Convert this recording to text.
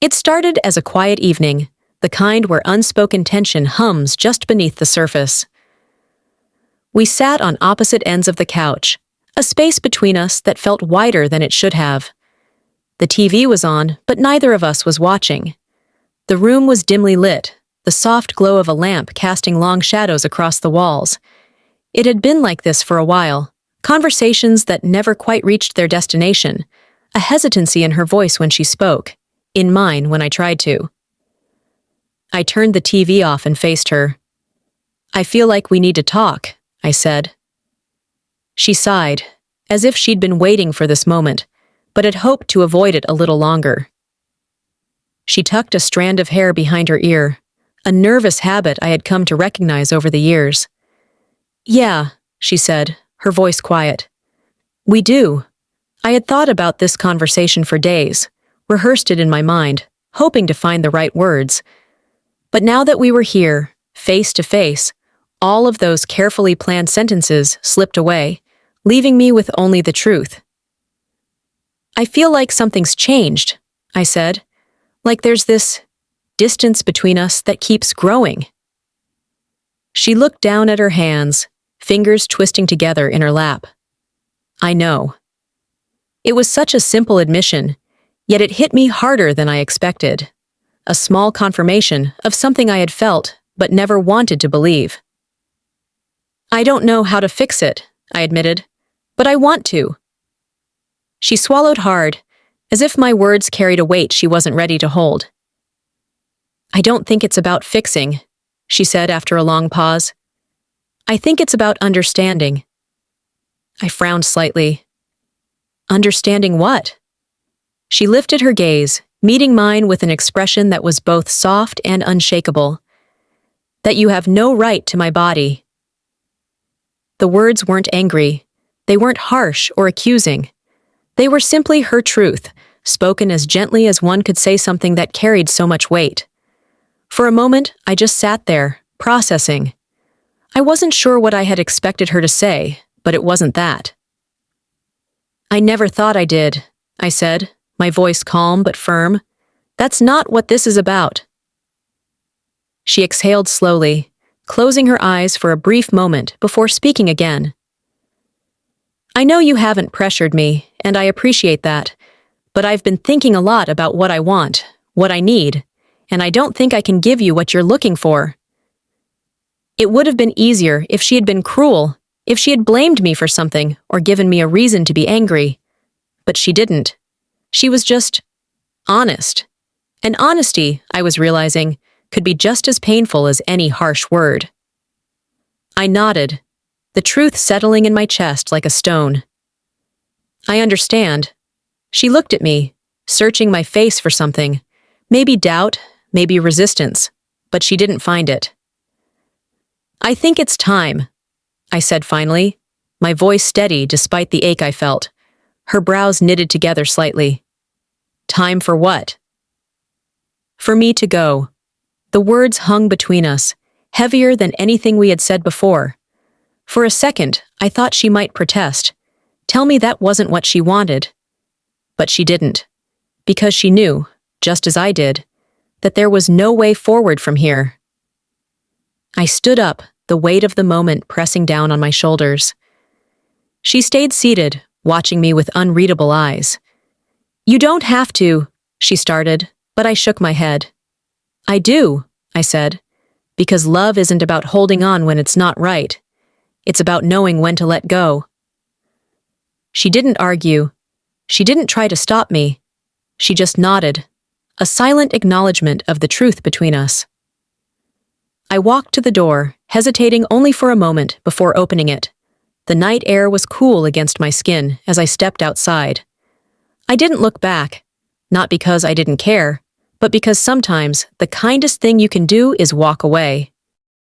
It started as a quiet evening, the kind where unspoken tension hums just beneath the surface. We sat on opposite ends of the couch, a space between us that felt wider than it should have. The TV was on, but neither of us was watching. The room was dimly lit, the soft glow of a lamp casting long shadows across the walls. It had been like this for a while, conversations that never quite reached their destination, a hesitancy in her voice when she spoke, in mine when I tried to. I turned the TV off and faced her. "I feel like we need to talk," I said. She sighed, as if she'd been waiting for this moment, but had hoped to avoid it a little longer. She tucked a strand of hair behind her ear, a nervous habit I had come to recognize over the years. "Yeah," she said, her voice quiet. "We do." I had thought about this conversation for days, rehearsed it in my mind, hoping to find the right words. But now that we were here, face to face, all of those carefully planned sentences slipped away, leaving me with only the truth. "I feel like something's changed," I said. "Like there's this distance between us that keeps growing." She looked down at her hands, fingers twisting together in her lap. "I know." It was such a simple admission, yet it hit me harder than I expected. A small confirmation of something I had felt but never wanted to believe. "I don't know how to fix it," I admitted, "but I want to." She swallowed hard, as if my words carried a weight she wasn't ready to hold. "I don't think it's about fixing," she said after a long pause. "I think it's about understanding." I frowned slightly. "Understanding what?" She lifted her gaze, meeting mine with an expression that was both soft and unshakable. "That you have no right to my body." The words weren't angry. They weren't harsh or accusing. They were simply her truth, spoken as gently as one could say something that carried so much weight. For a moment, I just sat there, processing. I wasn't sure what I had expected her to say, but it wasn't that. "I never thought I did," I said, my voice calm but firm. "That's not what this is about." She exhaled slowly, closing her eyes for a brief moment before speaking again. "I know you haven't pressured me, and I appreciate that, but I've been thinking a lot about what I want, what I need, and I don't think I can give you what you're looking for." It would have been easier if she had been cruel, if she had blamed me for something or given me a reason to be angry. But she didn't. She was just honest. And honesty, I was realizing, could be just as painful as any harsh word. I nodded, the truth settling in my chest like a stone. "I understand." She looked at me, searching my face for something, maybe doubt, maybe resistance, but she didn't find it. "I think it's time," I said finally, my voice steady despite the ache I felt. Her brows knitted together slightly. "Time for what?" "For me to go." The words hung between us, heavier than anything we had said before. For a second, I thought she might protest, tell me that wasn't what she wanted. But she didn't, because she knew, just as I did, that there was no way forward from here. I stood up, the weight of the moment pressing down on my shoulders. She stayed seated, watching me with unreadable eyes. "You don't have to," she started, but I shook my head. "I do," I said, "because love isn't about holding on when it's not right. It's about knowing when to let go." She didn't argue. She didn't try to stop me. She just nodded, a silent acknowledgement of the truth between us. I walked to the door, hesitating only for a moment before opening it. The night air was cool against my skin as I stepped outside. I didn't look back, not because I didn't care, but because sometimes the kindest thing you can do is walk away.